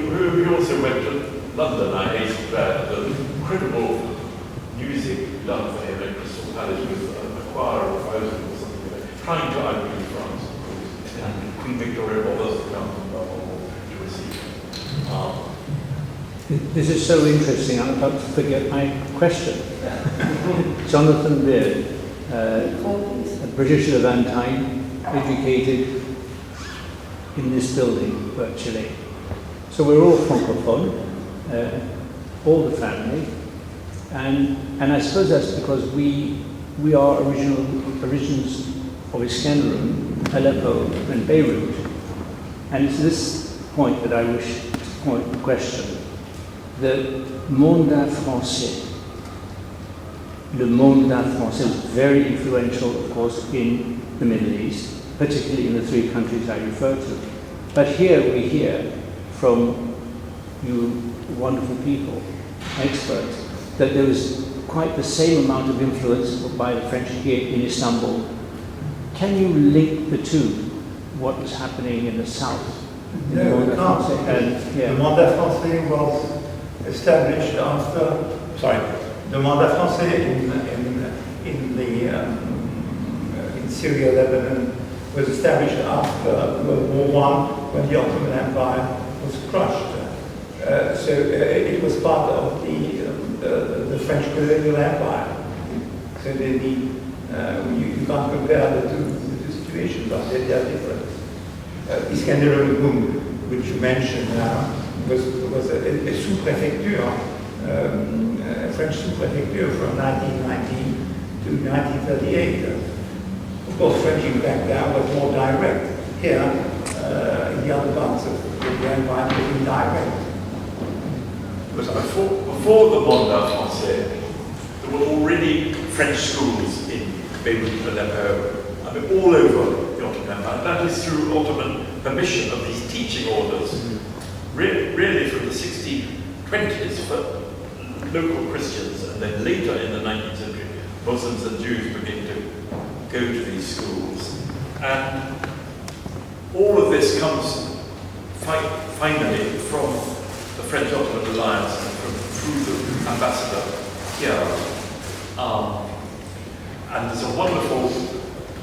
also went to London, I hasten to add. The incredible music done for him at Crystal Palace with a choir of thousands or something like that, trying to outdo France, of course. And Queen Victoria bothers to come to receive him. This is so interesting, I'm about to forget my question. Jonathan Beard, a British Levantine, educated in this building virtually. So we're all francophone, all the family, and I suppose that's because we are origins of Iskenderun, Aleppo, and Beirut. And it's this point that I wish to point the question. The mandat français, le mandat français is very influential, of course, in the Middle East, particularly in the three countries I refer to. But here we hear from you wonderful people, experts, that there was quite the same amount of influence by the French here in Istanbul. Can you link the two, what was happening in the south? No, we can't. The mandat français was established after, the mandat français in Syria, Lebanon, was established after World War I, when the Ottoman Empire was crushed. So it was part of the French colonial empire. So you can't compare the two situations, but they are different. Iskenderun, which you mentioned now, was a sous-préfecture French superhéroes from 1919 to 1938. Of course, French back there was more direct. Here, in the other parts of the empire, it was indirect. But before the Mandat Français, there were already French schools in Beirut, Aleppo, I mean, all over the Ottoman Empire. And that is through Ottoman permission of these teaching orders, really from the 1620s for local Christians, and then later in the 19th century, Muslims and Jews began to go to these schools. And all of this comes finally from the French-Ottoman alliance and through the ambassador here. And there's a wonderful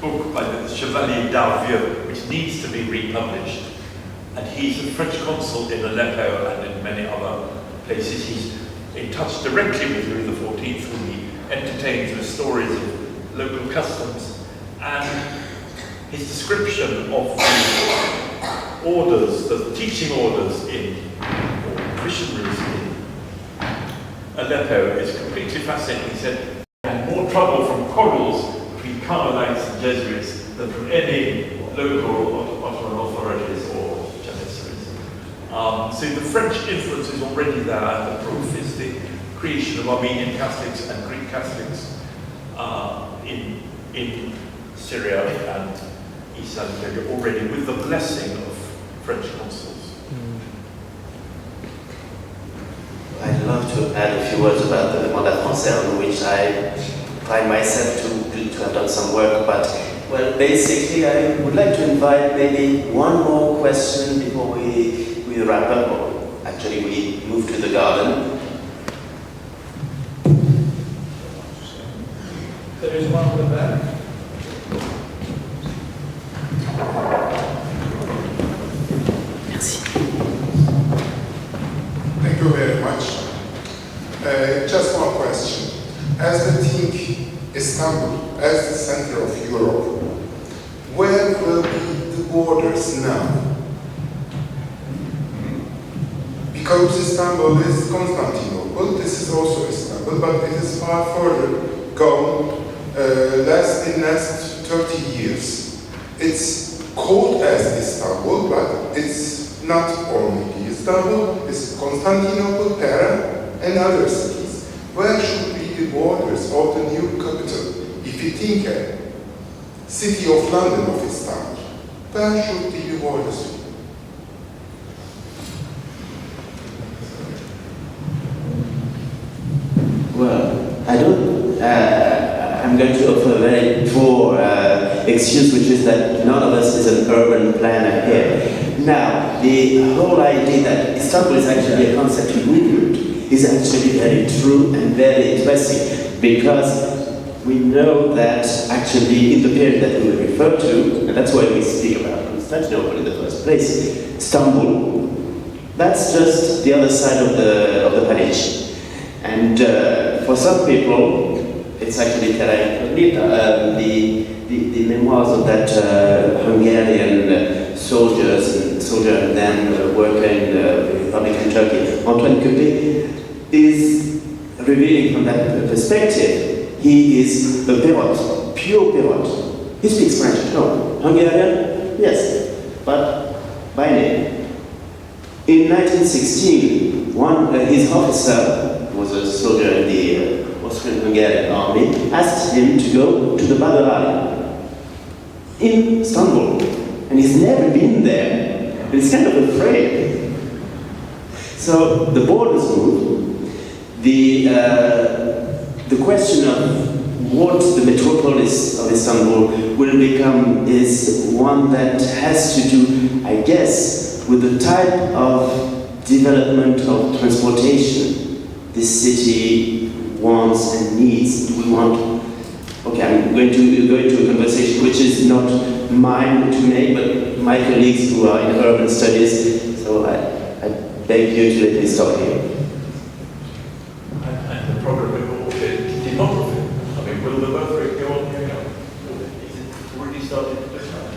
book by the Chevalier d'Arvieux, which needs to be republished. And he's a French consul in Aleppo and in many other places. He's in touch directly with Louis XIV, whom he entertains with stories of local customs. And his description of the orders, the teaching orders or missionaries in Aleppo is completely fascinating. He said he had more trouble from quarrels between Carmelites and Jesuits than from any local Ottoman authorities or Janissaries. So the French influence is already there, and the proof is the creation of Armenian Catholics and Greek Catholics in Syria and East Anatolia already, with the blessing of French consuls. I'd love to add a few words about the Mandat Français, on which I find myself to have done some work, but, well, basically I would like to invite maybe one more question before we wrap up, or actually we move to the garden. There is one on the back. Thank you very much. Just one question. As we think Istanbul as the center of Europe, where will be the borders now? Because Istanbul is Constantinople, this is also Istanbul, but it is far further gone, last 30 years. It's called as Istanbul, but it's not only Istanbul, it's Constantinople, Pera, and other cities. Where should be the borders of the new capital? If you think a city of London, of Istanbul, where should be the borders? Well, I don't. I'm going to offer a very poor excuse, which is that none of us is an urban planner here. Now, the whole idea that Istanbul is actually a concept we use is actually very true and very interesting, because we know that actually in the period that we refer to, and that's why we speak about Constantinople in the first place, Istanbul, that's just the other side of the Palais. And for some people, it's actually terra incognita. The memoirs of that Hungarian soldier and then worker in the Republic of Turkey, Antoine Köpé, is revealing from that perspective. He is a Perot, pure Perot. He speaks French, no. Hungarian, yes, but by name. In 1916, his officer, who was a soldier in the Austrian-Hungarian army, asked him to go to the Badr Ali in Istanbul. And he's never been there, and he's kind of afraid. So the borders moved. The question of what the metropolis of Istanbul will become is one that has to do, I guess, with the type of development of transportation this city wants and needs. Do we want? Okay, I'm going to go into a conversation which is not mine to make, but my colleagues who are in urban studies. So I beg you to let me stop here. And the problem with demography. I mean, will the birth rate go on going up? Is it already started to decline?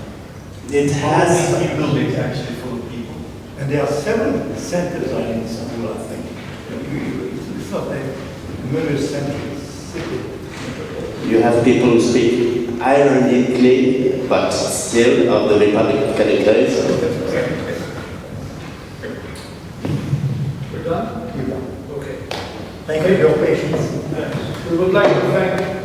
It has. How many buildings actually full of people? And there are 7 centers in Istanbul, I think. It's not a monocentric city. You have people who speak ironically, but still of the Republic of Calicut. We're done? We're done. Okay. Thank you for your patience. We would like to thank